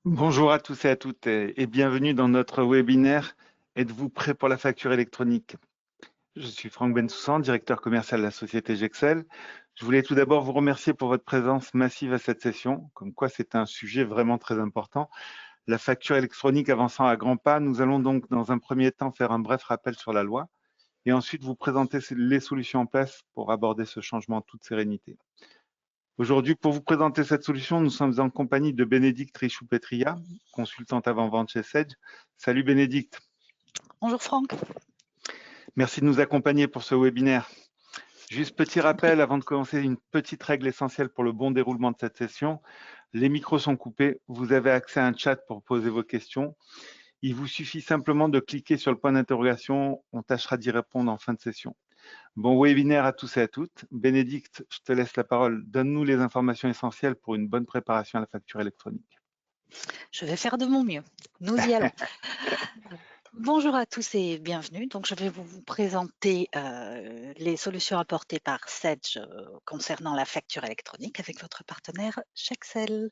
Bonjour à tous et à toutes et bienvenue dans notre webinaire Êtes-vous prêt pour la facture électronique? Je suis Franck Bensoussan, directeur commercial de la société Gexel. Je voulais tout d'abord vous remercier pour votre présence massive à cette session, comme quoi c'est un sujet vraiment très important. La facture électronique avançant à grands pas, nous allons donc dans un premier temps faire un bref rappel sur la loi et ensuite vous présenter les solutions en place pour aborder ce changement en toute sérénité. Aujourd'hui, pour vous présenter cette solution, nous sommes en compagnie de Bénédicte Richoux-Petria, consultante avant-vente chez Sedge. Salut Bénédicte. Bonjour Franck. Merci de nous accompagner pour ce webinaire. Juste petit Je t'en prie. rappel avant de commencer, une petite règle essentielle pour le bon déroulement de cette session. Les micros sont coupés. Vous avez accès à un chat pour poser vos questions. Il vous suffit simplement de cliquer sur le point d'interrogation. On tâchera d'y répondre en fin de session. Bon webinaire à tous et à toutes. Bénédicte, je te laisse la parole. Donne-nous les informations essentielles pour une bonne préparation à la facture électronique. Je vais faire de mon mieux. Nous y allons. Bonjour à tous et bienvenue. Donc, je vais vous présenter les solutions apportées par Sedge concernant la facture électronique avec votre partenaire Gexel.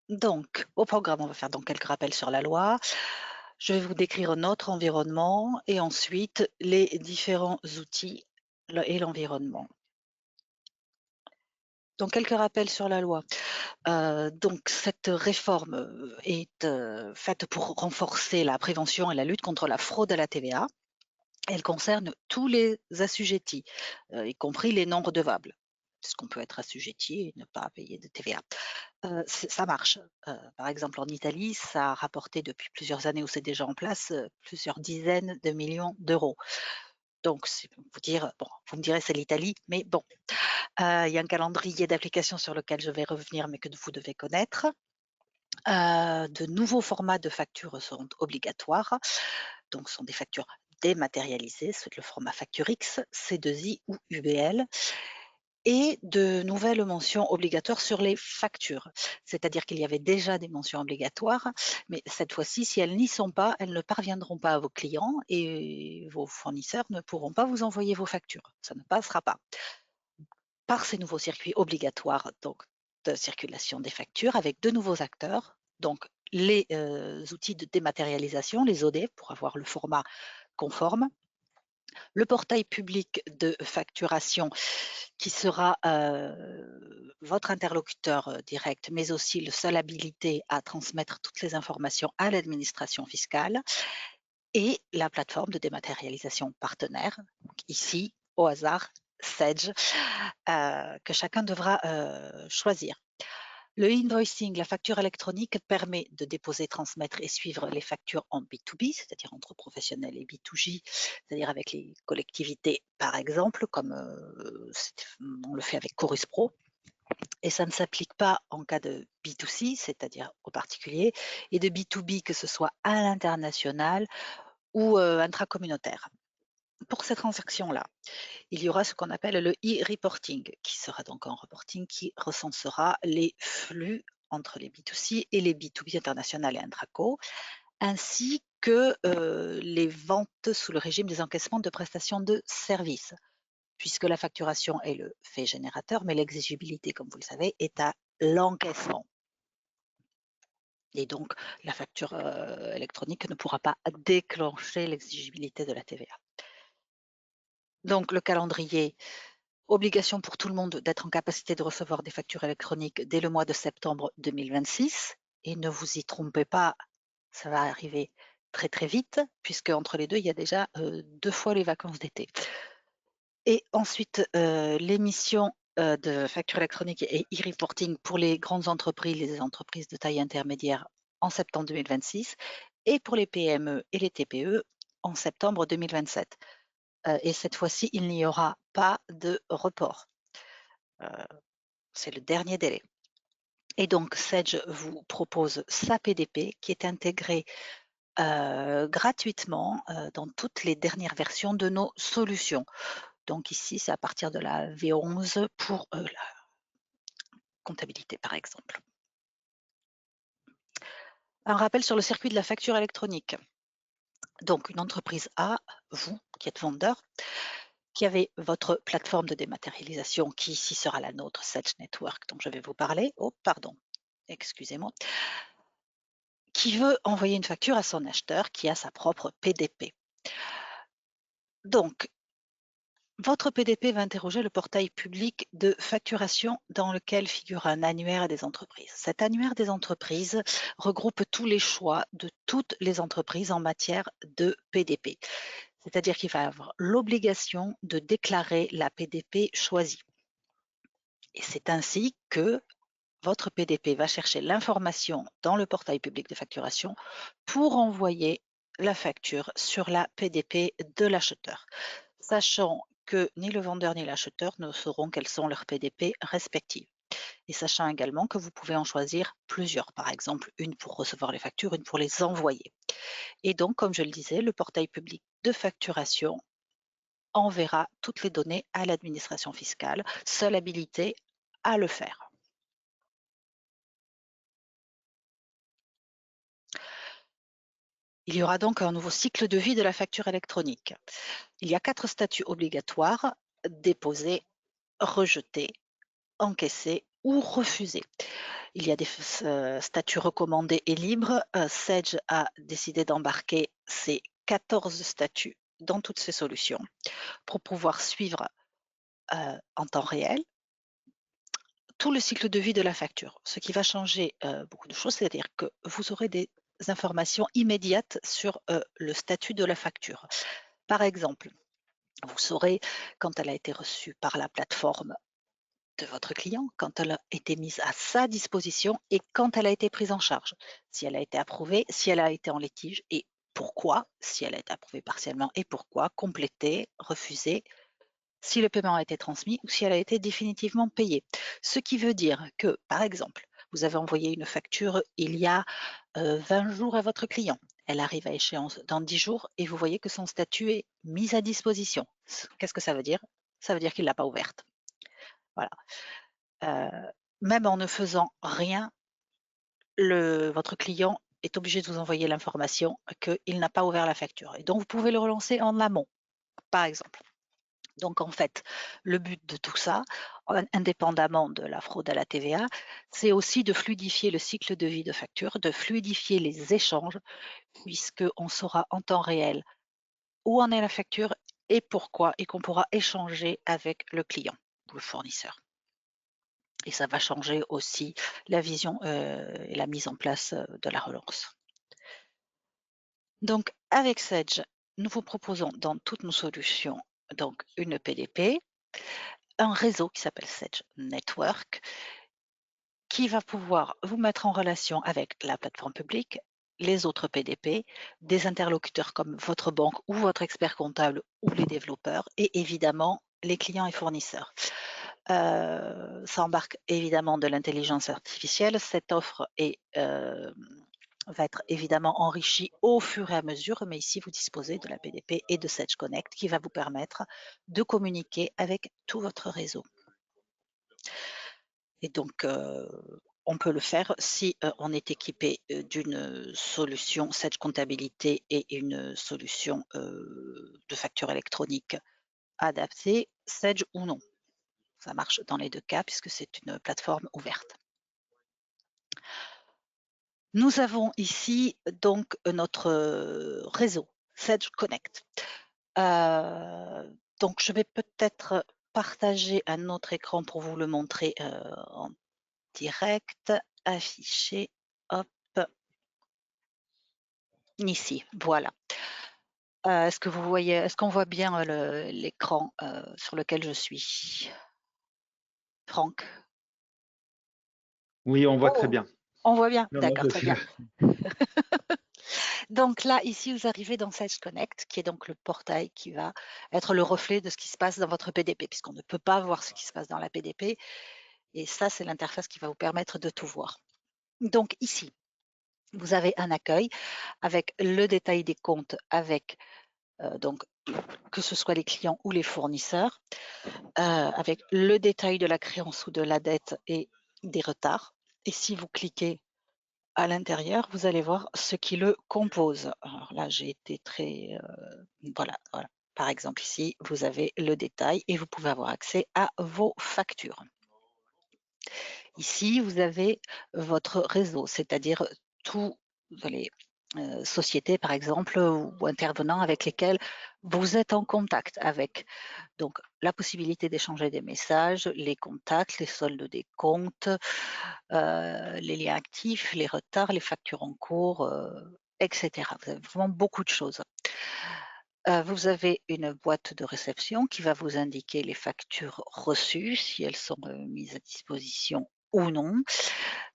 Donc, au programme, on va faire donc quelques rappels sur la loi. Je vais vous décrire notre environnement et ensuite les différents outils et l'environnement. Donc, quelques rappels sur la loi. Donc cette réforme, est, faite pour renforcer la prévention et la lutte contre la fraude à la TVA. Elle concerne tous les assujettis, y compris les non redevables, puisqu'on peut être assujetti et ne pas payer de TVA. Ça marche. Par exemple en Italie, ça a rapporté depuis plusieurs années où c'est déjà en place, plusieurs dizaines de millions d'euros. Donc c'est pour vous dire, bon, vous me direz c'est l'Italie, mais bon, il y a un calendrier d'application sur lequel je vais revenir, mais que vous devez connaître. De nouveaux formats de factures seront obligatoires, donc ce sont des factures dématérialisées, c'est le format facture X, C2I ou UBL, et de nouvelles mentions obligatoires sur les factures. C'est-à-dire qu'il y avait déjà des mentions obligatoires, mais cette fois-ci, si elles n'y sont pas, elles ne parviendront pas à vos clients et vos fournisseurs ne pourront pas vous envoyer vos factures. Ça ne passera pas. Par ces nouveaux circuits obligatoires donc de circulation des factures avec de nouveaux acteurs, donc les outils de dématérialisation, les OD, pour avoir le format conforme, le portail public de facturation qui sera votre interlocuteur direct, mais aussi le seul habilité à transmettre toutes les informations à l'administration fiscale, et la plateforme de dématérialisation partenaire, donc ici, au hasard, Sedge, que chacun devra choisir. Le invoicing, la facture électronique, permet de déposer, transmettre et suivre les factures en B2B, c'est-à-dire entre professionnels et B2J, c'est-à-dire avec les collectivités, par exemple, comme on le fait avec Chorus Pro. Et ça ne s'applique pas en cas de B2C, c'est-à-dire aux particuliers, et de B2B, que ce soit à l'international ou intracommunautaire. Pour ces transactions-là, il y aura ce qu'on appelle le e-reporting, qui sera donc un reporting qui recensera les flux entre les B2C et les B2B internationales et intraco, ainsi que les ventes sous le régime des encaissements de prestations de services, puisque la facturation est le fait générateur, mais l'exigibilité, comme vous le savez, est à l'encaissement. Et donc, la facture électronique ne pourra pas déclencher l'exigibilité de la TVA. Donc, le calendrier: obligation pour tout le monde d'être en capacité de recevoir des factures électroniques dès le mois de septembre 2026, et ne vous y trompez pas, ça va arriver très, très vite puisque entre les 2 il y a déjà, 2 fois les vacances d'été. Et ensuite, l'émission, de factures électroniques et e-reporting pour les grandes entreprises, les entreprises de taille intermédiaire en septembre 2026, et pour les PME et les TPE en septembre 2027. Et cette fois-ci, il n'y aura pas de report. Heu, c'est le dernier délai. Et donc Sedge vous propose sa PDP qui est intégrée, gratuitement, dans toutes les dernières versions de nos solutions. Donc ici, c'est à partir de la V11 pour, la comptabilité, par exemple. Un rappel sur le circuit de la facture électronique. Donc une entreprise A, vous qui êtes vendeur, qui avez votre plateforme de dématérialisation qui ici sera la nôtre, Sedge Network, dont je vais vous parler. Oh, pardon, excusez-moi. Qui veut envoyer une facture à son acheteur qui a sa propre PDP. Donc, votre PDP va interroger le portail public de facturation dans lequel figure un annuaire des entreprises. Cet annuaire des entreprises regroupe tous les choix de toutes les entreprises en matière de PDP. C'est-à-dire qu'il va avoir l'obligation de déclarer la PDP choisie. Et c'est ainsi que votre PDP va chercher l'information dans le portail public de facturation pour envoyer la facture sur la PDP de l'acheteur, sachant que ni le vendeur ni l'acheteur ne sauront quelles sont leurs PDP respectives. Et sachant également que vous pouvez en choisir plusieurs, par exemple une pour recevoir les factures, une pour les envoyer. Et donc, comme je le disais, le portail public de facturation enverra toutes les données à l'administration fiscale, seule habilitée à le faire. Il y aura donc un nouveau cycle de vie de la facture électronique. Il y a 4 statuts obligatoires: déposer, rejeter, encaisser ou refuser. Il y a des statuts recommandés et libres. Sedge a décidé d'embarquer ces 14 statuts dans toutes ces solutions pour pouvoir suivre en temps réel tout le cycle de vie de la facture. Ce qui va changer beaucoup de choses, c'est-à-dire que vous aurez des informations immédiates sur le statut de la facture. Par exemple, vous saurez quand elle a été reçue par la plateforme de votre client, quand elle a été mise à sa disposition et quand elle a été prise en charge. Si elle a été approuvée, si elle a été en litige et pourquoi, si elle a été approuvée partiellement et pourquoi, complétée, refusée, si le paiement a été transmis ou si elle a été définitivement payée. Ce qui veut dire que, par exemple, vous avez envoyé une facture il y a 20 jours à votre client. Elle arrive à échéance dans 10 jours et vous voyez que son statut est mis à disposition. Qu'est-ce que ça veut dire? Ça veut dire qu'il ne l'a pas ouverte. Voilà. Même en ne faisant rien, votre client est obligé de vous envoyer l'information qu'il n'a pas ouvert la facture. Et donc, vous pouvez le relancer en amont, par exemple. Donc, en fait, le but de tout ça, indépendamment de la fraude à la TVA, c'est aussi de fluidifier le cycle de vie de facture, de fluidifier les échanges, puisqu'on saura en temps réel où en est la facture et pourquoi, et qu'on pourra échanger avec le client ou le fournisseur. Et ça va changer aussi la vision et la mise en place de la relance. Donc, avec Sedge, nous vous proposons dans toutes nos solutions donc une PDP, un réseau qui s'appelle Sedge Network, qui va pouvoir vous mettre en relation avec la plateforme publique, les autres PDP, des interlocuteurs comme votre banque ou votre expert comptable ou les développeurs, et évidemment les clients et fournisseurs. Ça embarque évidemment de l'intelligence artificielle. Cette offre va être évidemment enrichie au fur et à mesure, mais ici vous disposez de la PDP et de Sedge Connect qui va vous permettre de communiquer avec tout votre réseau. Et donc, on peut le faire si on est équipé d'une solution Sedge Comptabilité et une solution de facture électronique adaptée, Sedge ou non. Ça marche dans les deux cas puisque c'est une plateforme ouverte. Nous avons ici donc notre réseau Sedge Connect. Donc je vais peut-être partager un autre écran pour vous le montrer en direct, affiché, hop, ici, voilà. Est-ce que vous voyez, est-ce qu'on voit bien l'écran sur lequel je suis? Franck? Oui, on voit très Oh, bien. on voit bien? Non, non, D'accord, très bien. Donc là, ici, vous arrivez dans Sage Connect, qui est donc le portail qui va être le reflet de ce qui se passe dans votre PDP, puisqu'on ne peut pas voir ce qui se passe dans la PDP. Et ça, c'est l'interface qui va vous permettre de tout voir. Donc ici, vous avez un accueil avec le détail des comptes, avec donc que ce soit les clients ou les fournisseurs, avec le détail de la créance ou de la dette et des retards. Et si vous cliquez à l'intérieur, vous allez voir ce qui le compose. Alors là, j'ai été très voilà, voilà. Par exemple, ici, vous avez le détail et vous pouvez avoir accès à vos factures. Ici, vous avez votre réseau, c'est-à-dire tous les sociétés, par exemple, ou intervenants avec lesquels vous êtes en contact avec. Donc, la possibilité d'échanger des messages, les contacts, les soldes des comptes, les liens actifs, les retards, les factures en cours, etc. Vous avez vraiment beaucoup de choses. Vous avez une boîte de réception qui va vous indiquer les factures reçues, si elles sont, mises à disposition ou non.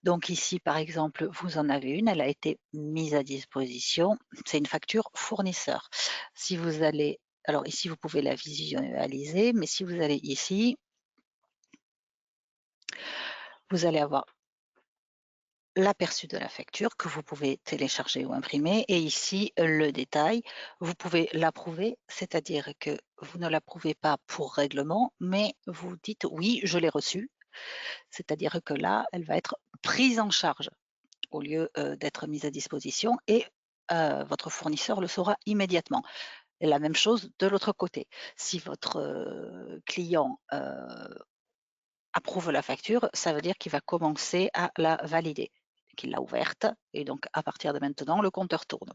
Donc ici, par exemple, vous en avez une, elle a été mise à disposition. C'est une facture fournisseur. Si vous allez alors ici, vous pouvez la visualiser, mais si vous allez ici, vous allez avoir l'aperçu de la facture que vous pouvez télécharger ou imprimer et ici le détail. Vous pouvez l'approuver, c'est-à-dire que vous ne l'approuvez pas pour règlement, mais vous dites oui, je l'ai reçue. C'est-à-dire que là, elle va être prise en charge au lieu d'être mise à disposition et votre fournisseur le saura immédiatement. Et la même chose de l'autre côté. Si votre client approuve la facture, ça veut dire qu'il va commencer à la valider, qu'il l'a ouverte et donc à partir de maintenant, le compteur tourne.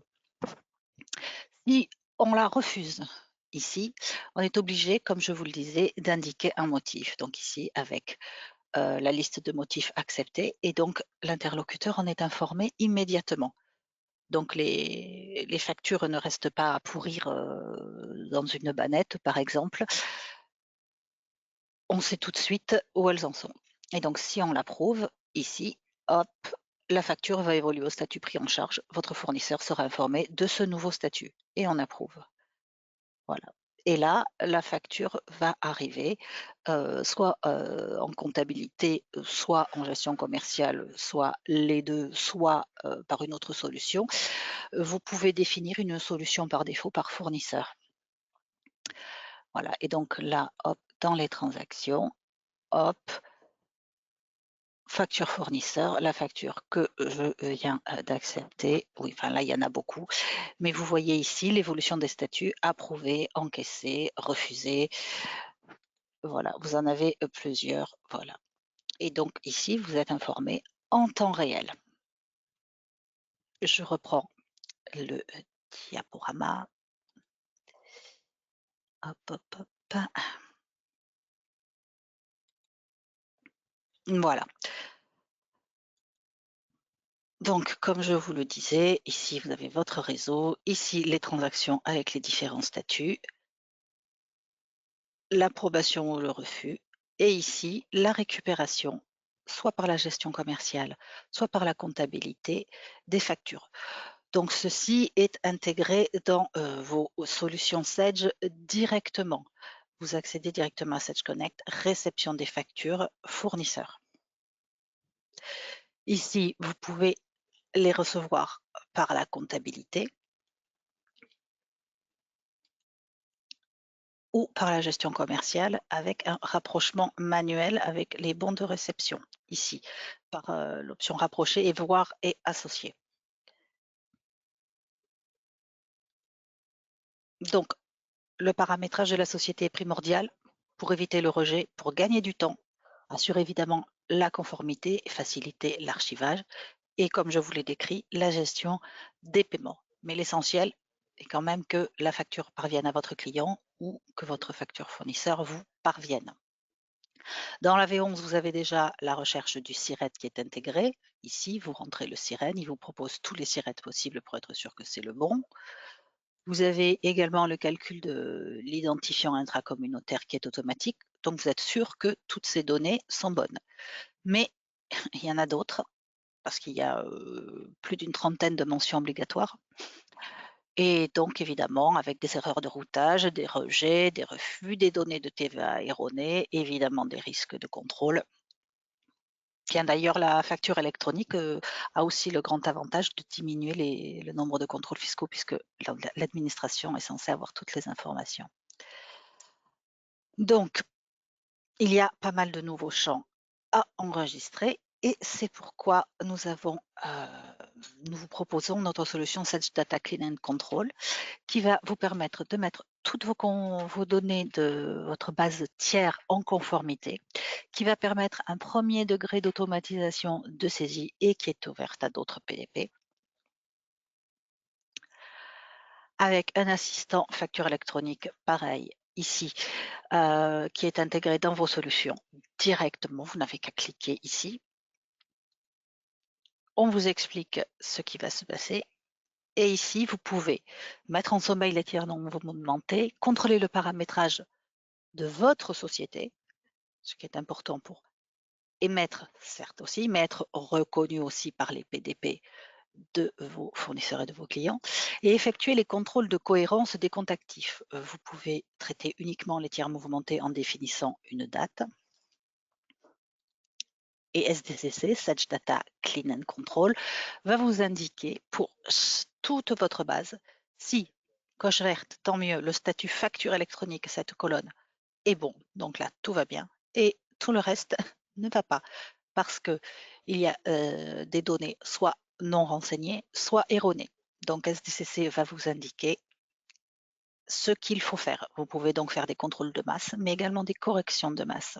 Si on la refuse ici, on est obligé, comme je vous le disais, d'indiquer un motif. Donc ici, avec la liste de motifs acceptés et donc l'interlocuteur en est informé immédiatement. Donc les factures ne restent pas à pourrir dans une bannette, par exemple. On sait tout de suite où elles en sont. Et donc, si on l'approuve, ici, hop, la facture va évoluer au statut pris en charge. Votre fournisseur sera informé de ce nouveau statut et on approuve. Voilà. Et là, la facture va arriver, soit en comptabilité, soit en gestion commerciale, soit les deux, soit par une autre solution. Vous pouvez définir une solution par défaut par fournisseur. Voilà. Et donc là, hop, dans les transactions, hop, facture fournisseur, la facture que je viens d'accepter. Oui, enfin là, il y en a beaucoup. Mais vous voyez ici l'évolution des statuts, approuvé, encaissé, refusé. Voilà, vous en avez plusieurs. Voilà. Et donc ici, vous êtes informé en temps réel. Je reprends le diaporama. Hop, hop, hop. Voilà. Donc, comme je vous le disais, ici, vous avez votre réseau. Ici, les transactions avec les différents statuts. L'approbation ou le refus et ici la récupération, soit par la gestion commerciale, soit par la comptabilité des factures. Donc ceci est intégré dans vos solutions Sage directement. Vous accédez directement à Sage Connect, réception des factures fournisseurs. Ici, vous pouvez les recevoir par la comptabilité ou par la gestion commerciale avec un rapprochement manuel avec les bons de réception, ici, par l'option rapprocher et voir et associer. Donc, le paramétrage de la société est primordial pour éviter le rejet, pour gagner du temps, assurer évidemment la conformité, faciliter l'archivage et, comme je vous l'ai décrit, la gestion des paiements. Mais l'essentiel est quand même que la facture parvienne à votre client ou que votre facture fournisseur vous parvienne. Dans la V11, vous avez déjà la recherche du SIRET qui est intégré. Ici, vous rentrez le SIREN, il vous propose tous les SIRET possibles pour être sûr que c'est le bon. Vous avez également le calcul de l'identifiant intracommunautaire qui est automatique, donc vous êtes sûr que toutes ces données sont bonnes. Mais il y en a d'autres, parce qu'il y a plus d'une trentaine de mentions obligatoires. Et donc, évidemment, avec des erreurs de routage, des rejets, des refus, des données de TVA erronées, évidemment des risques de contrôle. Tiens, d'ailleurs, la facture électronique a aussi le grand avantage de diminuer le nombre de contrôles fiscaux puisque l'administration est censée avoir toutes les informations. Donc, il y a pas mal de nouveaux champs à enregistrer Et c'est pourquoi nous vous proposons notre solution Sage Data Clean and Control qui va vous permettre de mettre toutes vos données de votre base tiers en conformité, qui va permettre un premier degré d'automatisation de saisie et qui est ouverte à d'autres PDP. Avec un assistant facture électronique pareil ici, qui est intégré dans vos solutions directement. Vous n'avez qu'à cliquer ici. On vous explique ce qui va se passer. Et ici, vous pouvez mettre en sommeil les tiers non mouvementés, contrôler le paramétrage de votre société, ce qui est important pour émettre, certes aussi, mais être reconnu aussi par les PDP de vos fournisseurs et de vos clients, et effectuer les contrôles de cohérence des comptes actifs. Vous pouvez traiter uniquement les tiers mouvementés en définissant une date. Et SDCC, Sage Data Clean and Control, va vous indiquer pour toute votre base si, coche verte, tant mieux, le statut facture électronique, cette colonne, est bon. Donc là, tout va bien. Et tout le reste ne va pas parce qu'il y a des données soit non renseignées, soit erronées. Donc SDCC va vous indiquer ce qu'il faut faire. Vous pouvez donc faire des contrôles de masse, mais également des corrections de masse.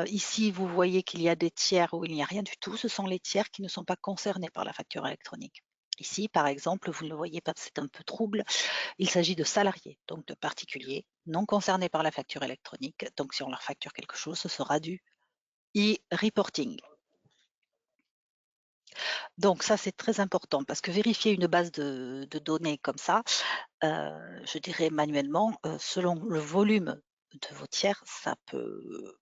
Ici, vous voyez qu'il y a des tiers où il n'y a rien du tout. Ce sont les tiers qui ne sont pas concernés par la facture électronique. Ici, par exemple, vous ne le voyez pas, c'est un peu trouble. Il s'agit de salariés, donc de particuliers non concernés par la facture électronique. Donc, si on leur facture quelque chose, ce sera du e-reporting. Donc, ça, c'est très important parce que vérifier une base de données comme ça, je dirais manuellement, selon le volume de vos tiers, ça peut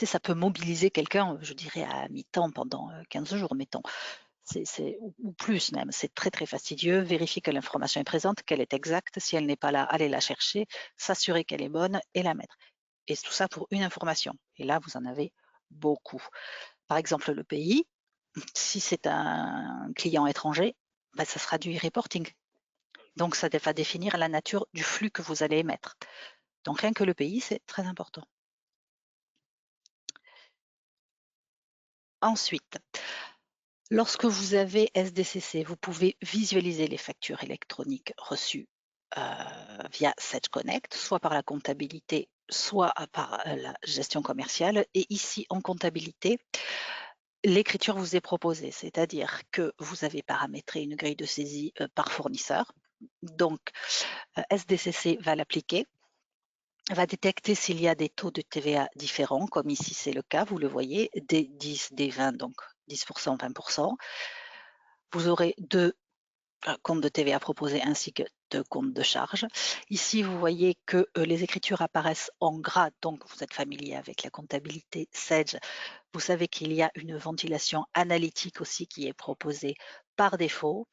ça peut mobiliser quelqu'un, je dirais à mi-temps pendant 15 jours, mettons. Ou plus même, c'est très très fastidieux. Vérifier que l'information est présente, qu'elle est exacte. Si elle n'est pas là, allez la chercher, s'assurer qu'elle est bonne et la mettre. Et tout ça pour une information. Et là, vous en avez beaucoup. Par exemple, le pays, si c'est un client étranger, bah, ça sera du e-reporting. Donc, ça va définir la nature du flux que vous allez émettre. Donc, rien que le pays, c'est très important. Ensuite, lorsque vous avez SDCC, vous pouvez visualiser les factures électroniques reçues via Sage Connect, soit par la comptabilité, soit par la gestion commerciale. Et ici, en comptabilité, l'écriture vous est proposée, c'est-à-dire que vous avez paramétré une grille de saisie par fournisseur. Donc, SDCC va l'appliquer, va détecter s'il y a des taux de TVA différents, comme ici c'est le cas, vous le voyez, des 10, des 20, donc 10%, 20%. Vous aurez deux comptes de TVA proposés ainsi que deux comptes de charge. Ici, vous voyez que les écritures apparaissent en gras, donc vous êtes familier avec la comptabilité Sage. Vous savez qu'il y a une ventilation analytique aussi qui est proposée par défaut.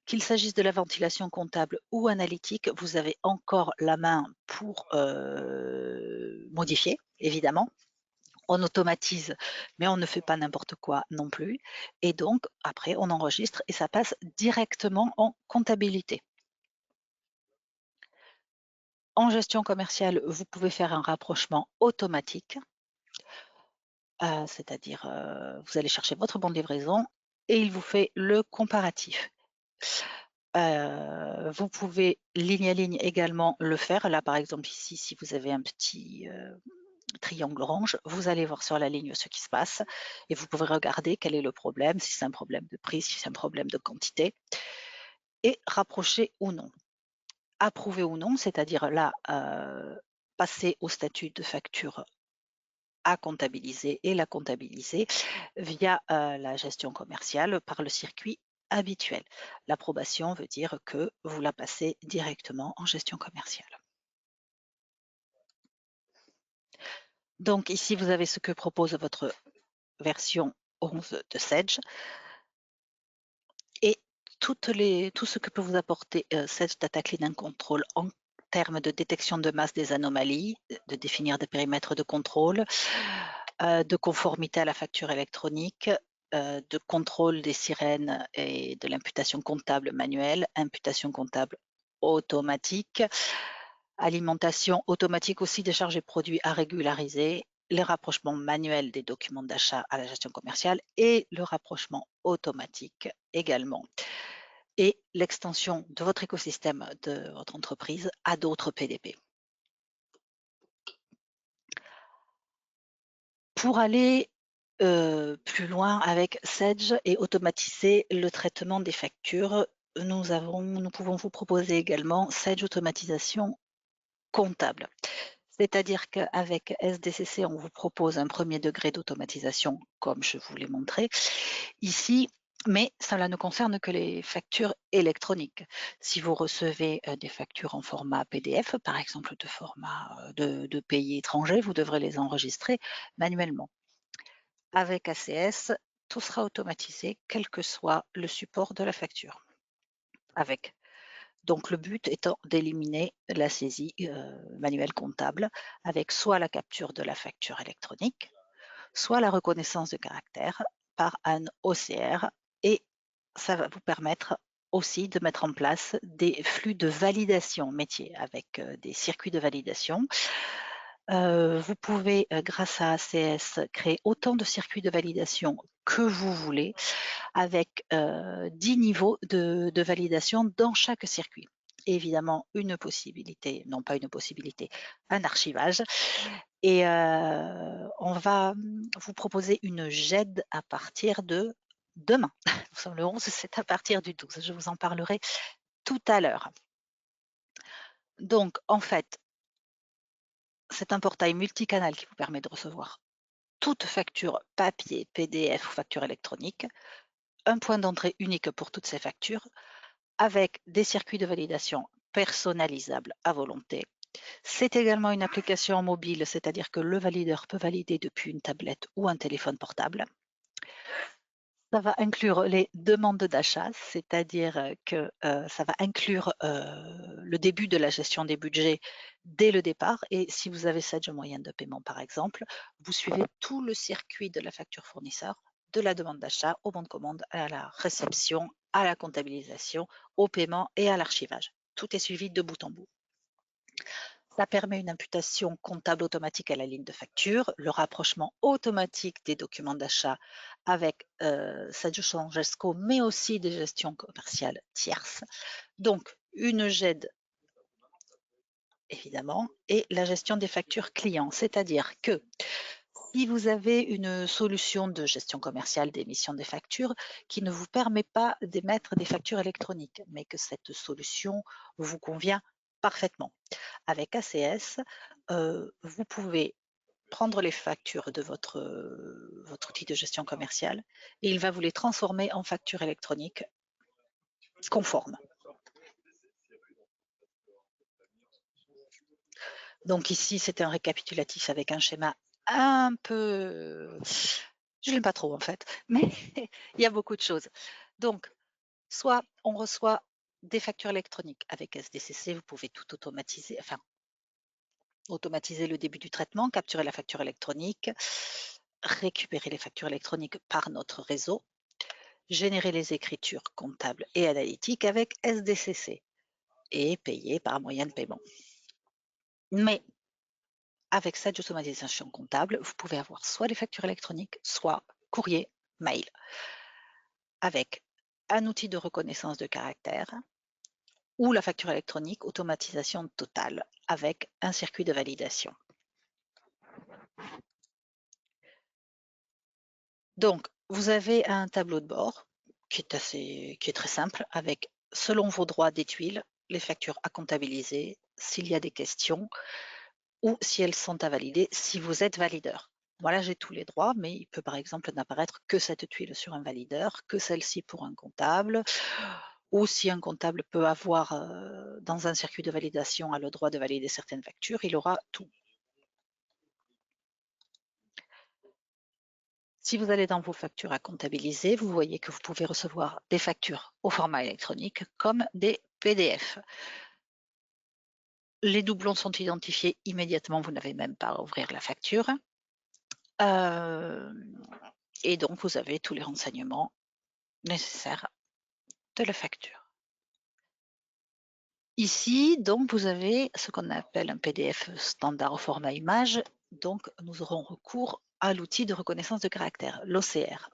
Qu'il s'agisse de la ventilation comptable ou analytique, vous avez encore la main pour modifier, évidemment. On automatise, mais on ne fait pas n'importe quoi non plus. Et donc, après, on enregistre et ça passe directement en comptabilité. En gestion commerciale, vous pouvez faire un rapprochement automatique, c'est-à-dire vous allez chercher votre bon de livraison et il vous fait le comparatif. Vous pouvez ligne à ligne également le faire. Là, par exemple, ici, si vous avez un petit triangle orange, vous allez voir sur la ligne ce qui se passe et vous pouvez regarder quel est le problème, si c'est un problème de prix, si c'est un problème de quantité, et rapprocher ou non. Approuver ou non, c'est-à-dire là, passer au statut de facture à comptabiliser et la comptabiliser via la gestion commerciale par le circuit habituel. L'approbation veut dire que vous la passez directement en gestion commerciale. Donc ici, vous avez ce que propose votre version 11 de Sage et tout ce que peut vous apporter Sage Data Clean and Control en termes de détection de masse des anomalies, de définir des périmètres de contrôle, de conformité à la facture électronique, de contrôle des sirènes et de l'imputation comptable manuelle, imputation comptable automatique, alimentation automatique aussi des charges et produits à régulariser les rapprochements manuels des documents d'achat à la gestion commerciale et le rapprochement automatique également. Et l'extension de votre écosystème de votre entreprise à d'autres PDP. Pour aller plus loin avec Sage et automatiser le traitement des factures, nous pouvons vous proposer également Sage Automatisation comptable. C'est-à-dire qu'avec SDCC, on vous propose un premier degré d'automatisation, comme je vous l'ai montré ici, mais cela ne concerne que les factures électroniques. Si vous recevez des factures en format PDF, par exemple de format de pays étrangers, vous devrez les enregistrer manuellement. Avec ACS, tout sera automatisé, quel que soit le support de la facture. Donc le but étant d'éliminer la saisie manuelle comptable avec soit la capture de la facture électronique, soit la reconnaissance de caractère par un OCR, et ça va vous permettre aussi de mettre en place des flux de validation métier avec des circuits de validation. Vous pouvez, grâce à ACS, créer autant de circuits de validation que vous voulez avec 10 niveaux de validation dans chaque circuit. Évidemment, une possibilité, non pas une possibilité, un archivage. Et on va vous proposer une GED à partir de demain. Nous sommes le 11, c'est à partir du 12. Je vous en parlerai tout à l'heure. Donc, en fait, c'est un portail multicanal qui vous permet de recevoir toute facture papier, PDF ou facture électronique, un point d'entrée unique pour toutes ces factures, avec des circuits de validation personnalisables à volonté. C'est également une application mobile, c'est-à-dire que le valideur peut valider depuis une tablette ou un téléphone portable. Ça va inclure les demandes d'achat, c'est-à-dire que ça va inclure le début de la gestion des budgets dès le départ. Et si vous avez Sage moyen de paiement, par exemple, vous suivez tout le circuit de la facture fournisseur, de la demande d'achat au bon de commande, à la réception, à la comptabilisation, au paiement et à l'archivage. Tout est suivi de bout en bout. Ça permet une imputation comptable automatique à la ligne de facture, le rapprochement automatique des documents d'achat avec Sage Gesco, mais aussi des gestions commerciales tierces. Donc, une GED, évidemment, et la gestion des factures clients, c'est-à-dire que si vous avez une solution de gestion commerciale d'émission des factures qui ne vous permet pas d'émettre des factures électroniques, mais que cette solution vous convient parfaitement. Avec ACS, vous pouvez prendre les factures de votre outil de gestion commerciale et il va vous les transformer en factures électroniques conformes. Donc ici, c'est un récapitulatif avec un schéma un peu... Je l'aime pas trop en fait, mais il y a beaucoup de choses. Donc, soit on reçoit des factures électroniques avec SDCC, vous pouvez tout automatiser, enfin automatiser le début du traitement, capturer la facture électronique, récupérer les factures électroniques par notre réseau, générer les écritures comptables et analytiques avec SDCC et payer par moyen de paiement. Mais avec cette automatisation comptable, vous pouvez avoir soit les factures électroniques, soit courrier, mail, avec un outil de reconnaissance de caractère ou la facture électronique, automatisation totale avec un circuit de validation. Donc, vous avez un tableau de bord qui est très simple avec, selon vos droits des tuiles, les factures à comptabiliser, s'il y a des questions ou si elles sont à valider, si vous êtes valideur. Voilà, j'ai tous les droits, mais il peut par exemple n'apparaître que cette tuile sur un valideur, que celle-ci pour un comptable, ou si un comptable peut avoir, dans un circuit de validation, a le droit de valider certaines factures, il aura tout. Si vous allez dans vos factures à comptabiliser, vous voyez que vous pouvez recevoir des factures au format électronique comme des PDF. Les doublons sont identifiés immédiatement, vous n'avez même pas à ouvrir la facture. Et donc, vous avez tous les renseignements nécessaires de la facture. Ici, donc, vous avez ce qu'on appelle un PDF standard au format image Donc, nous aurons recours à l'outil de reconnaissance de caractère, l'OCR.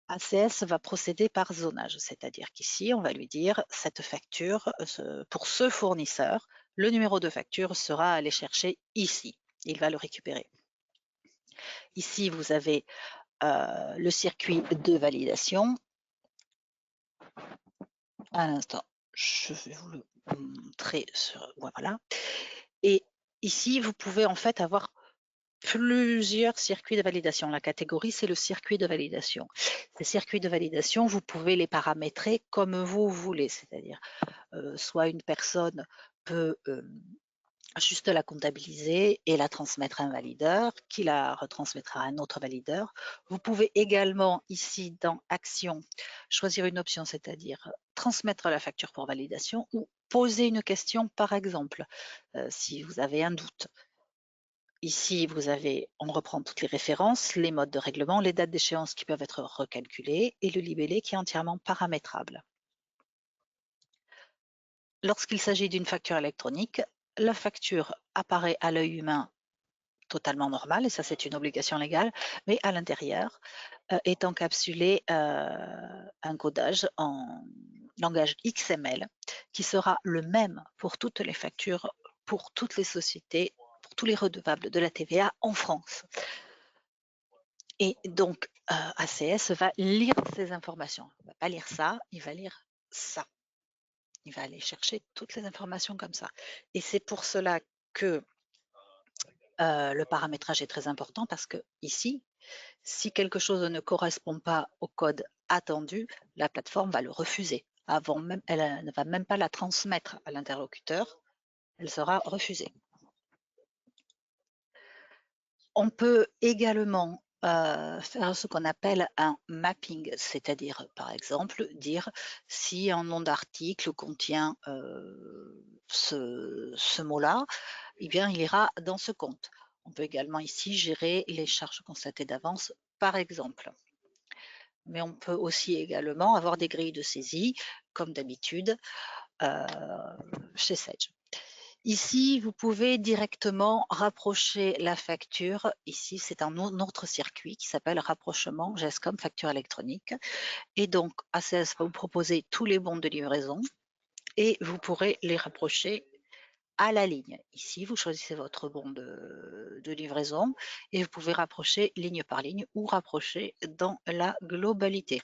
ACS va procéder par zonage, c'est-à-dire qu'ici, on va lui dire cette facture, pour ce fournisseur, le numéro de facture sera à aller chercher ici. Il va le récupérer. Ici, vous avez le circuit de validation. À l'instant, je vais vous le montrer. Voilà. Et ici, vous pouvez en fait avoir plusieurs circuits de validation. La catégorie, c'est le circuit de validation. Ces circuits de validation, vous pouvez les paramétrer comme vous voulez, c'est-à-dire soit une personne peut juste la comptabiliser et la transmettre à un valideur, qui la retransmettra à un autre valideur. Vous pouvez également, ici, dans Action, choisir une option, c'est-à-dire transmettre la facture pour validation ou poser une question, par exemple, si vous avez un doute. Ici, on reprend toutes les références, les modes de règlement, les dates d'échéance qui peuvent être recalculées et le libellé qui est entièrement paramétrable. Lorsqu'il s'agit d'une facture électronique, la facture apparaît à l'œil humain totalement normale, et ça c'est une obligation légale, mais à l'intérieur est encapsulé un codage en langage XML qui sera le même pour toutes les factures, pour toutes les sociétés, pour tous les redevables de la TVA en France. Et donc, ACS va lire ces informations. Il ne va pas lire ça, il va lire ça. Il va aller chercher toutes les informations comme ça. Et c'est pour cela que le paramétrage est très important parce que ici, si quelque chose ne correspond pas au code attendu, la plateforme va le refuser. Elle ne va même pas la transmettre à l'interlocuteur, elle sera refusée. On peut également faire ce qu'on appelle un mapping, c'est-à-dire, par exemple, dire si un nom d'article contient ce mot-là, eh bien, il ira dans ce compte. On peut également ici gérer les charges constatées d'avance, par exemple. Mais on peut aussi également avoir des grilles de saisie, comme d'habitude, chez Sage. Ici, vous pouvez directement rapprocher la facture. Ici, c'est un autre circuit qui s'appelle rapprochement GESCOM facture électronique. Et donc, ACS va vous proposer tous les bons de livraison et vous pourrez les rapprocher à la ligne. Ici, vous choisissez votre bon de livraison et vous pouvez rapprocher ligne par ligne ou rapprocher dans la globalité.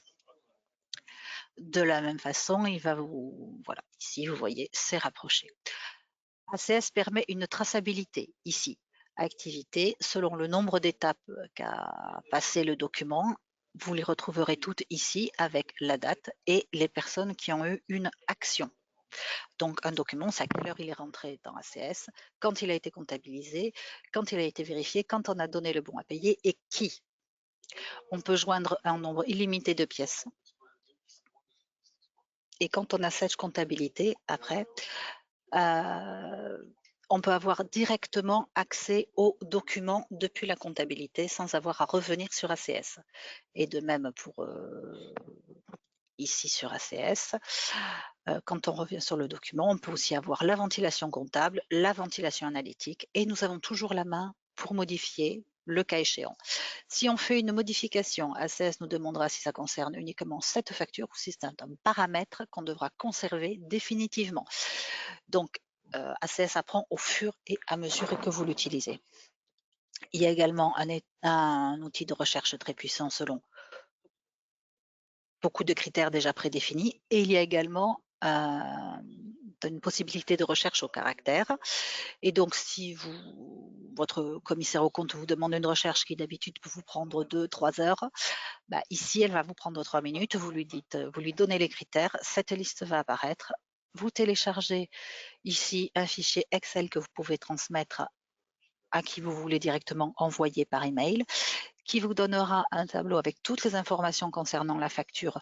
De la même façon, il va voilà, ici, vous voyez, c'est rapproché. ACS permet une traçabilité ici. Activité, selon le nombre d'étapes qu'a passé le document, vous les retrouverez toutes ici avec la date et les personnes qui ont eu une action. Donc un document, c'est à quelle heure il est rentré dans ACS, quand il a été comptabilisé, quand il a été vérifié, quand on a donné le bon à payer et qui. On peut joindre un nombre illimité de pièces. Et quand on a cette comptabilité, après, on peut avoir directement accès aux documents depuis la comptabilité sans avoir à revenir sur ACS. Et de même pour ici sur ACS, quand on revient sur le document, on peut aussi avoir la ventilation comptable, la ventilation analytique et nous avons toujours la main pour modifier le cas échéant. Si on fait une modification, ACS nous demandera si ça concerne uniquement cette facture ou si c'est un paramètre qu'on devra conserver définitivement. Donc, ACS apprend au fur et à mesure que vous l'utilisez. Il y a également un outil de recherche très puissant selon beaucoup de critères déjà prédéfinis et il y a également une possibilité de recherche au caractère. Et donc, si votre commissaire aux comptes vous demande une recherche qui d'habitude peut vous prendre 2-3 heures, bah, ici, elle va vous prendre 3 minutes. Vous lui donnez les critères, cette liste va apparaître. Vous téléchargez ici un fichier Excel que vous pouvez transmettre à qui vous voulez directement envoyer par email, qui vous donnera un tableau avec toutes les informations concernant la facture,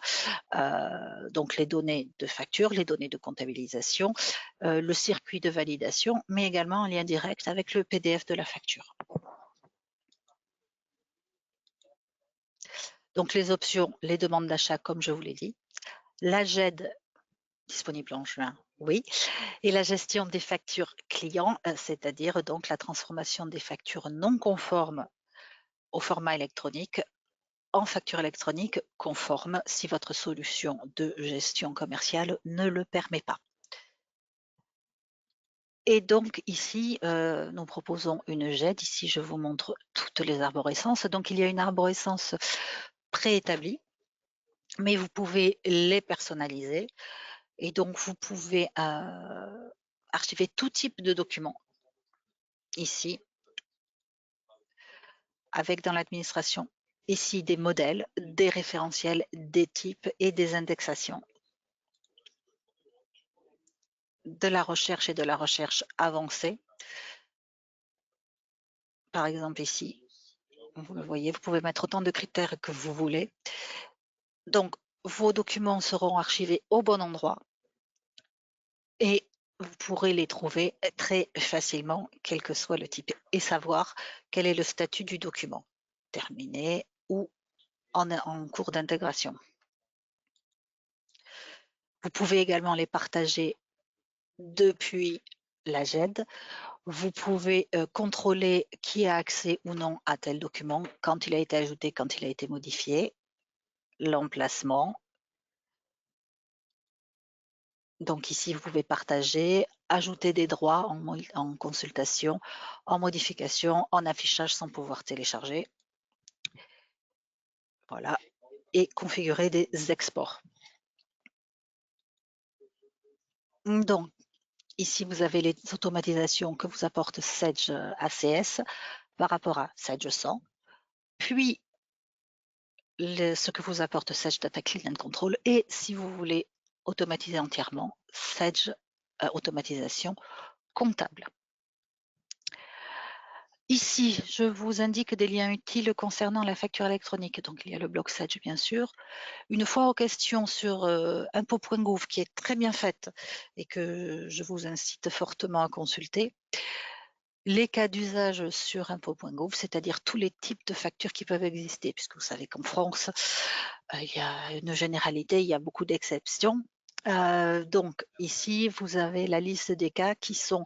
donc les données de facture, les données de comptabilisation, le circuit de validation, mais également un lien direct avec le PDF de la facture. Donc les options, les demandes d'achat, comme je vous l'ai dit, la GED disponible en juin Oui, et la gestion des factures clients, c'est-à-dire donc la transformation des factures non conformes au format électronique en facture électronique conforme si votre solution de gestion commerciale ne le permet pas. Et donc ici, nous proposons une GED. Ici, je vous montre toutes les arborescences. Donc il y a une arborescence préétablie, mais vous pouvez les personnaliser et donc vous pouvez, archiver tout type de documents ici, avec dans l'administration, ici des modèles, des référentiels, des types et des indexations. De la recherche et de la recherche avancée. Par exemple ici, vous le voyez, vous pouvez mettre autant de critères que vous voulez. Donc, vos documents seront archivés au bon endroit et vous pourrez les trouver très facilement, quel que soit le type, et savoir quel est le statut du document, terminé ou en cours d'intégration. Vous pouvez également les partager depuis la GED. Vous pouvez contrôler qui a accès ou non à tel document, quand il a été ajouté, quand il a été modifié, l'emplacement. Donc ici, vous pouvez partager, ajouter des droits en consultation, en modification, en affichage sans pouvoir télécharger. Voilà, et configurer des exports. Donc, ici, vous avez les automatisations que vous apporte Sage ACS par rapport à Sage 100, puis ce que vous apporte Sage Data Clean and Control, et si vous voulez automatiser entièrement, Sage automatisation comptable. Ici, je vous indique des liens utiles concernant la facture électronique. Donc, il y a le blog Sage, bien sûr. Une fois aux questions sur impôt.gouv, qui est très bien faite et que je vous incite fortement à consulter. Les cas d'usage sur impôt.gouv, c'est-à-dire tous les types de factures qui peuvent exister, puisque vous savez qu'en France, il y a une généralité, il y a beaucoup d'exceptions. Donc ici, vous avez la liste des cas qui sont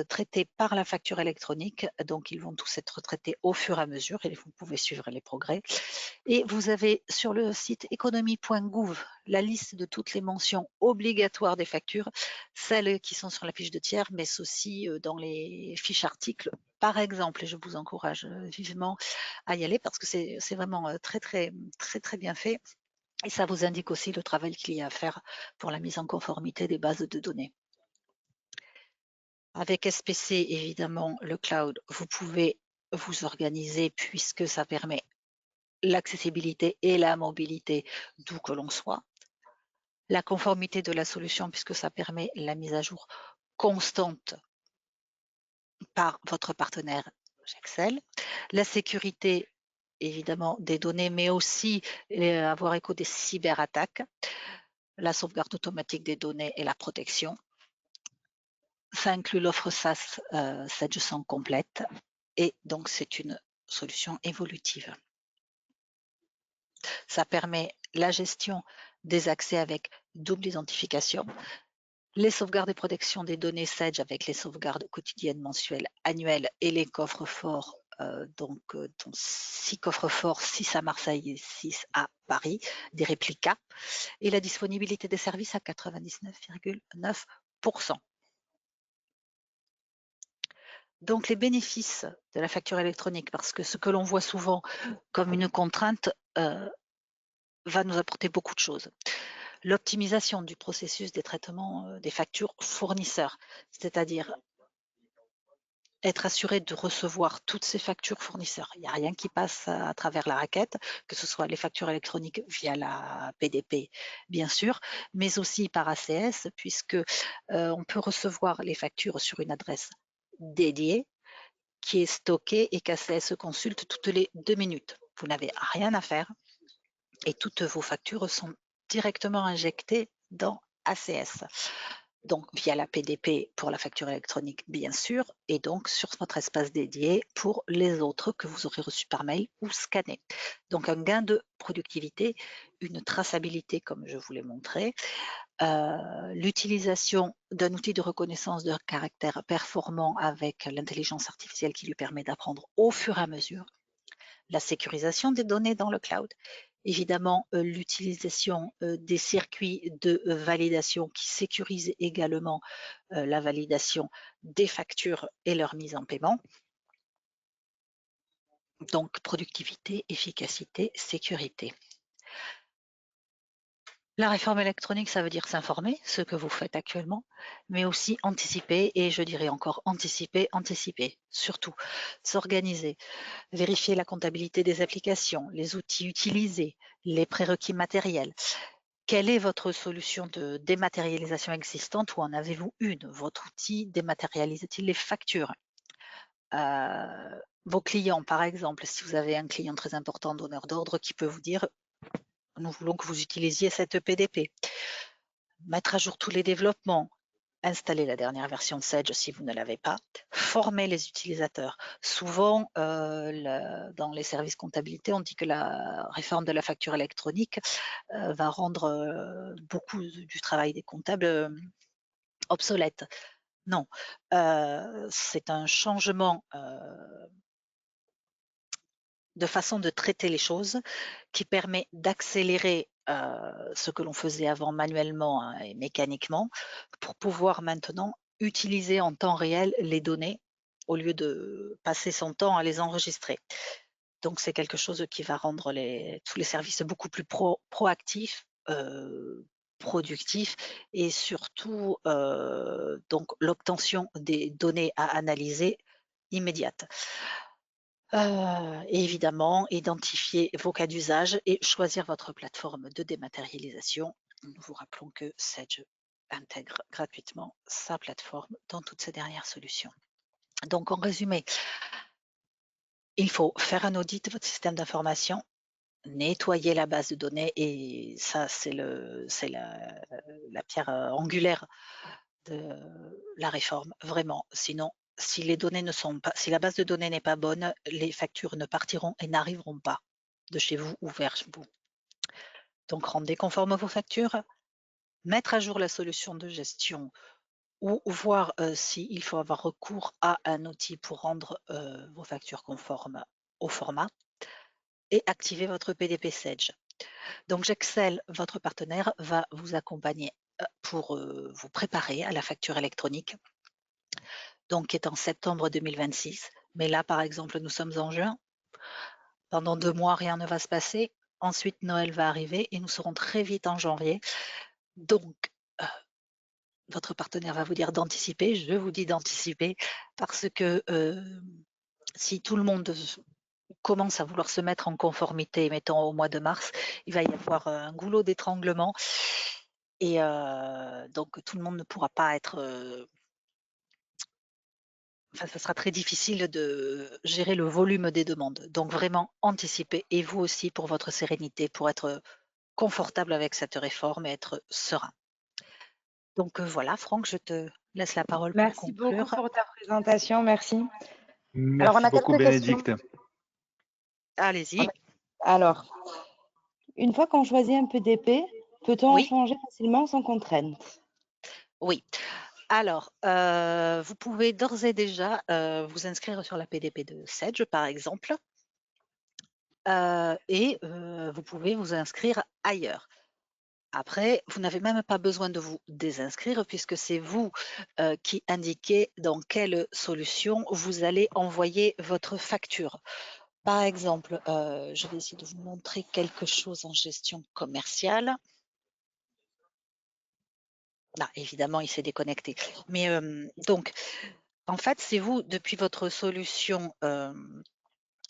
traités par la facture électronique. Donc, ils vont tous être traités au fur et à mesure et vous pouvez suivre les progrès. Et vous avez sur le site économie.gouv la liste de toutes les mentions obligatoires des factures, celles qui sont sur la fiche de tiers, mais aussi dans les fiches articles. Par exemple, et je vous encourage vivement à y aller parce que c'est vraiment très bien fait. Et ça vous indique aussi le travail qu'il y a à faire pour la mise en conformité des bases de données. Avec SPC, évidemment, le cloud, vous pouvez vous organiser puisque ça permet l'accessibilité et la mobilité d'où que l'on soit. La conformité de la solution puisque ça permet la mise à jour constante par votre partenaire Excel. La sécurité, évidemment, des données, mais aussi avoir écho des cyberattaques. La sauvegarde automatique des données et la protection. Ça inclut l'offre SaaS 700 complète et donc c'est une solution évolutive. Ça permet la gestion des accès avec double identification, les sauvegardes et protections des données Sage avec les sauvegardes quotidiennes, mensuelles, annuelles et les coffres forts, donc 6 coffres forts, 6 à Marseille et 6 à Paris, des réplicas, et la disponibilité des services à 99,9%. Donc les bénéfices de la facture électronique, parce que ce que l'on voit souvent comme une contrainte va nous apporter beaucoup de choses. L'optimisation du processus des traitements des factures fournisseurs, c'est-à-dire être assuré de recevoir toutes ces factures fournisseurs. Il n'y a rien qui passe à travers la raquette, que ce soit les factures électroniques via la PDP, bien sûr, mais aussi par ACS, puisque on peut recevoir les factures sur une adresse dédiée qui est stocké et qu'ACS consulte toutes les 2 minutes. Vous n'avez rien à faire et toutes vos factures sont directement injectées dans ACS. donc via la PDP pour la facture électronique bien sûr, et donc sur votre espace dédié pour les autres que vous aurez reçus par mail ou scannés. Donc un gain de productivité, une traçabilité comme je vous l'ai montré, l'utilisation d'un outil de reconnaissance de caractère performant avec l'intelligence artificielle qui lui permet d'apprendre au fur et à mesure, la sécurisation des données dans le cloud, évidemment l'utilisation des circuits de validation qui sécurisent également la validation des factures et leur mise en paiement. Donc productivité, efficacité, sécurité. La réforme électronique, ça veut dire s'informer, ce que vous faites actuellement, mais aussi anticiper, et je dirais encore anticiper, anticiper, surtout s'organiser, vérifier la comptabilité des applications, les outils utilisés, les prérequis matériels. Quelle est votre solution de dématérialisation existante ou en avez-vous une? Votre outil dématérialise-t-il les factures? Vos clients, par exemple, si vous avez un client très important, donneur d'ordre, qui peut vous dire nous voulons que vous utilisiez cette PDP. Mettre à jour tous les développements, installer la dernière version de Sage si vous ne l'avez pas, former les utilisateurs. Souvent, dans les services comptabilité, on dit que la réforme de la facture électronique va rendre beaucoup du travail des comptables obsolète. Non, c'est un changement de façon de traiter les choses qui permet d'accélérer ce que l'on faisait avant manuellement hein, et mécaniquement pour pouvoir maintenant utiliser en temps réel les données au lieu de passer son temps à les enregistrer. Donc c'est quelque chose qui va rendre tous les services beaucoup plus proactifs, productifs et surtout donc l'obtention des données à analyser immédiate. Et évidemment, identifier vos cas d'usage et choisir votre plateforme de dématérialisation. Nous vous rappelons que Sage intègre gratuitement sa plateforme dans toutes ses dernières solutions. Donc en résumé, il faut faire un audit de votre système d'information, nettoyer la base de données et ça c'est la pierre angulaire de la réforme, vraiment. Sinon, si les données ne sont pas, si la base de données n'est pas bonne, les factures ne partiront et n'arriveront pas de chez vous ou vers vous. Donc, rendez conforme vos factures, mettre à jour la solution de gestion ou voir s'il faut avoir recours à un outil pour rendre vos factures conformes au format et activer votre PDP Sage. Donc, Gexcel, votre partenaire, va vous accompagner pour vous préparer à la facture électronique donc qui est en septembre 2026. Mais là, par exemple, nous sommes en juin. Pendant 2 mois, rien ne va se passer. Ensuite, Noël va arriver et nous serons très vite en janvier. Donc, votre partenaire va vous dire d'anticiper. Je vous dis d'anticiper parce que si tout le monde commence à vouloir se mettre en conformité, mettons au mois de mars, il va y avoir un goulot d'étranglement et donc tout le monde ne pourra pas être enfin, ça sera très difficile de gérer le volume des demandes. Donc vraiment anticiper et vous aussi pour votre sérénité, pour être confortable avec cette réforme et être serein. Donc voilà, Franck, je te laisse la parole pour Merci beaucoup conclure. pour ta présentation, merci. Alors, on Merci a beaucoup, quelques questions. Bénédicte. Allez-y. Alors, une fois qu'on choisit un PDP, peut-on en Oui, changer facilement sans contrainte? oui. Alors, vous pouvez d'ores et déjà vous inscrire sur la PDP de Sedge, par exemple, et vous pouvez vous inscrire ailleurs. Après, vous n'avez même pas besoin de vous désinscrire puisque c'est vous qui indiquez dans quelle solution vous allez envoyer votre facture. Par exemple, je vais essayer de vous montrer quelque chose en gestion commerciale. Ah, évidemment, il s'est déconnecté. Mais donc, en fait, c'est vous, depuis votre solution,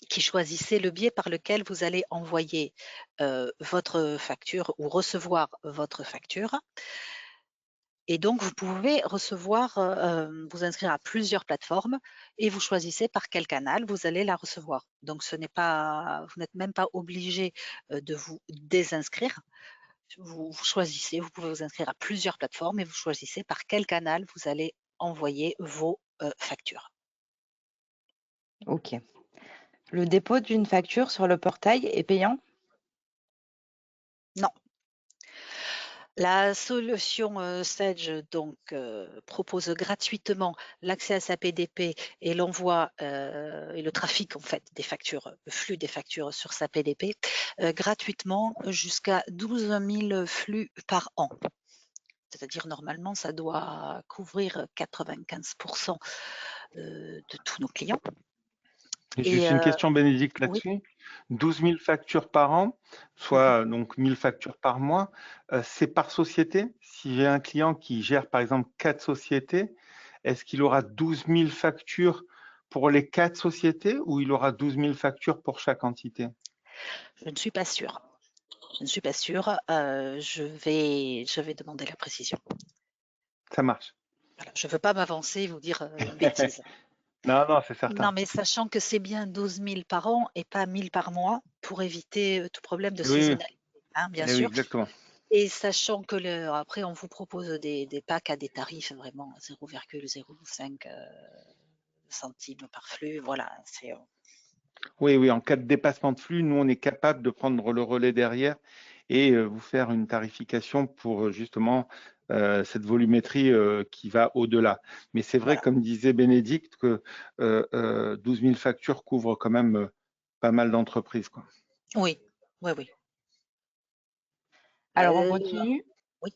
qui choisissez le biais par lequel vous allez envoyer votre facture ou recevoir votre facture. Et donc, vous pouvez recevoir, vous inscrire à plusieurs plateformes et vous choisissez par quel canal vous allez la recevoir. Donc, vous n'êtes même pas obligé de vous désinscrire Vous choisissez, vous pouvez vous inscrire à plusieurs plateformes et vous choisissez par quel canal vous allez envoyer vos factures. Ok. Le dépôt d'une facture sur le portail est payant? Non. La solution Sage donc propose gratuitement l'accès à sa PDP et l'envoi et le trafic en fait des factures, le flux des factures sur sa PDP gratuitement jusqu'à 12 000 flux par an. C'est-à-dire normalement ça doit couvrir 95% de tous nos clients. Et Et juste une question, Bénédicte, oui, là-dessus. 12 000 factures par an, soit donc 1000 factures par mois, c'est par société. Si j'ai un client qui gère par exemple 4 sociétés, est-ce qu'il aura 12 000 factures pour les 4 sociétés ou il aura 12 000 factures pour chaque entité? je ne suis pas sûre. Je ne suis pas sûre. Je vais demander la précision. Ça marche. Voilà, je ne veux pas m'avancer et vous dire une bêtise. Non, non, c'est Non, certain. mais sachant que c'est bien 12 000 par an et pas 1 000 par mois pour éviter tout problème de Oui, oui, saisonnalité, hein, bien eh oui, sûr. exactement. Et sachant que après, on vous propose des packs à des tarifs vraiment 0,05 centimes par flux. Voilà, c'est Oui, oui, en cas de dépassement de flux, nous, on est capable de prendre le relais derrière et vous faire une tarification pour justement cette volumétrie qui va au-delà. Mais c'est vrai, voilà. comme disait Bénédicte, que 12 000 factures couvrent quand même pas mal d'entreprises, quoi. Oui, oui, oui. Alors, on Euh, continue. oui,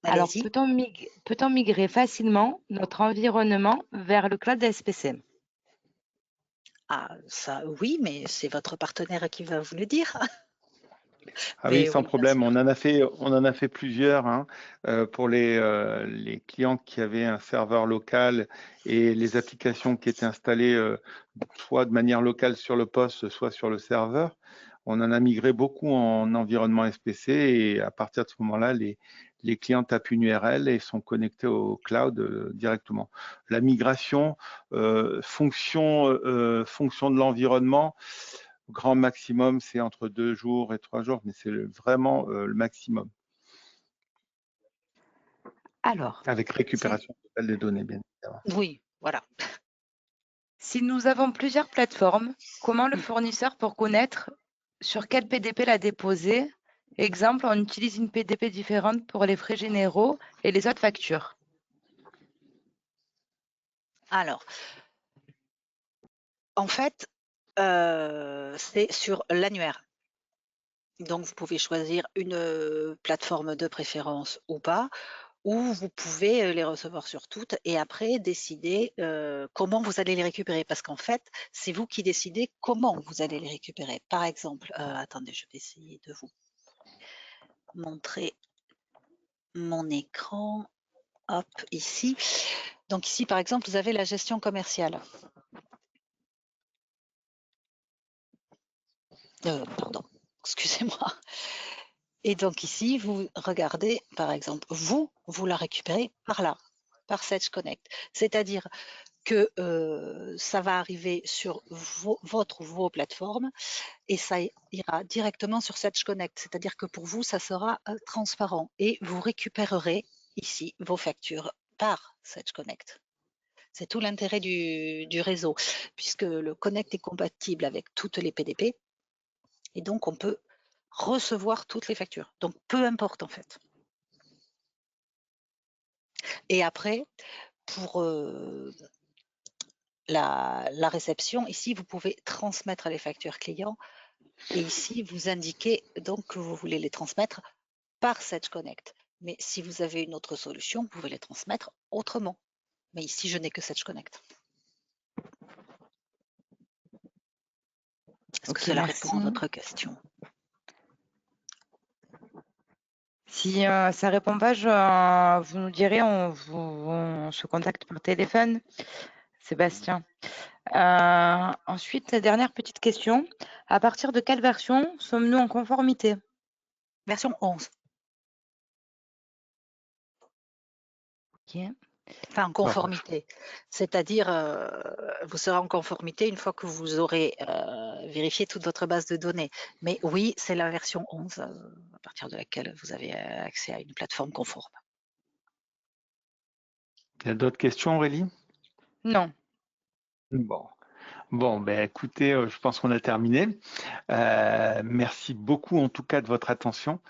Alors, allez-y. peut-on migrer facilement notre environnement vers le cloud SPC? Ah, ça, oui, mais c'est votre partenaire qui va vous le dire. Ah oui, Mais sans oui, bien problème. sûr. On en a fait plusieurs hein, pour les clients qui avaient un serveur local et les applications qui étaient installées soit de manière locale sur le poste, soit sur le serveur. On en a migré beaucoup en environnement SPC et à partir de ce moment-là, les clients tapent une URL et sont connectés au cloud directement. La migration, fonction de l'environnement, grand maximum, c'est entre 2 jours et 3 jours, mais c'est vraiment le maximum. Alors, Avec si, récupération totale des données, bien évidemment. Oui, voilà. si nous avons plusieurs plateformes, comment le fournisseur peut connaître sur quel PDP la déposer? Exemple, on utilise une PDP différente pour les frais généraux et les autres factures. Alors, en fait, c'est sur l'annuaire. Donc, vous pouvez choisir une plateforme de préférence ou pas, ou vous pouvez les recevoir sur toutes et après décider comment vous allez les récupérer. Parce qu'en fait, c'est vous qui décidez comment vous allez les récupérer. Par exemple, attendez, je vais essayer de vous montrer mon écran. Hop, ici. Donc ici, par exemple, vous avez la gestion commerciale. Pardon, excusez-moi. Et donc ici, vous regardez, par exemple, vous la récupérez par là, par Sage Connect. C'est-à-dire que ça va arriver sur vos plateformes et ça ira directement sur Sage Connect. C'est-à-dire que pour vous, ça sera transparent et vous récupérerez ici vos factures par Sage Connect. C'est tout l'intérêt du réseau, puisque le Connect est compatible avec toutes les PDP et donc on peut recevoir toutes les factures. Donc peu importe en fait. Et après, pour la réception, ici vous pouvez transmettre les factures clients et ici vous indiquez donc que vous voulez les transmettre par Sage Connect. Mais si vous avez une autre solution, vous pouvez les transmettre autrement. Mais ici, je n'ai que Sage Connect. Est-ce que Ok, cela répond à merci. votre question? Si ça ne répond pas, vous nous direz, on se contacte par téléphone. Sébastien. Ensuite, dernière petite question. À partir de quelle version sommes-nous en conformité? Version 11. Ok. Enfin, en conformité. C'est-à-dire, vous serez en conformité une fois que vous aurez vérifié toute votre base de données. Mais oui, c'est la version 11 à partir de laquelle vous avez accès à une plateforme conforme. Il y a d'autres questions, Aurélie? Non. Bon, ben écoutez, je pense qu'on a terminé. Merci beaucoup en tout cas de votre attention.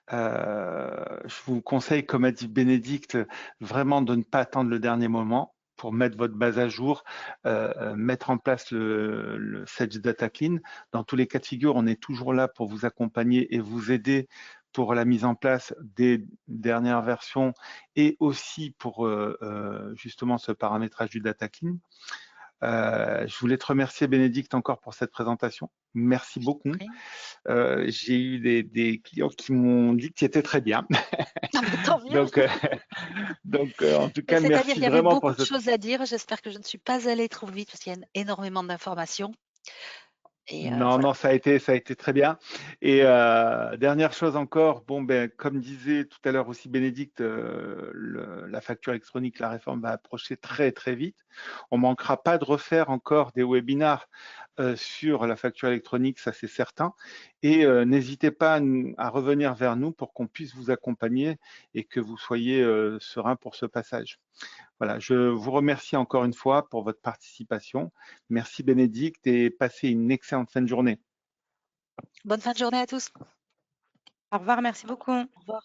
Je vous conseille, comme a dit Bénédicte, vraiment de ne pas attendre le dernier moment pour mettre votre base à jour, mettre en place le Sage Data Clean. Dans tous les cas de figure, on est toujours là pour vous accompagner et vous aider pour la mise en place des dernières versions et aussi pour justement ce paramétrage du Data Clean. Je voulais te remercier, Bénédicte, encore pour cette présentation. Merci beaucoup. J'ai eu des clients qui m'ont dit que tu étais très bien. Tant mieux. donc, en tout cas, C'est-à-dire merci qu'il y avait vraiment beaucoup pour de cette... choses à dire. J'espère que je ne suis pas allée trop vite parce qu'il y a énormément d'informations. Et Non, voilà. non, ça a été très bien. Et dernière chose encore, bon, ben, comme disait tout à l'heure aussi Bénédicte, la facture électronique, la réforme va approcher très, très vite. On ne manquera pas de refaire encore des webinars sur la facture électronique, ça c'est certain. Et n'hésitez pas à revenir vers nous pour qu'on puisse vous accompagner et que vous soyez serein pour ce passage. Voilà, je vous remercie encore une fois pour votre participation. Merci Bénédicte et passez une excellente fin de journée. Bonne fin de journée à tous. Au revoir, merci beaucoup. Au revoir.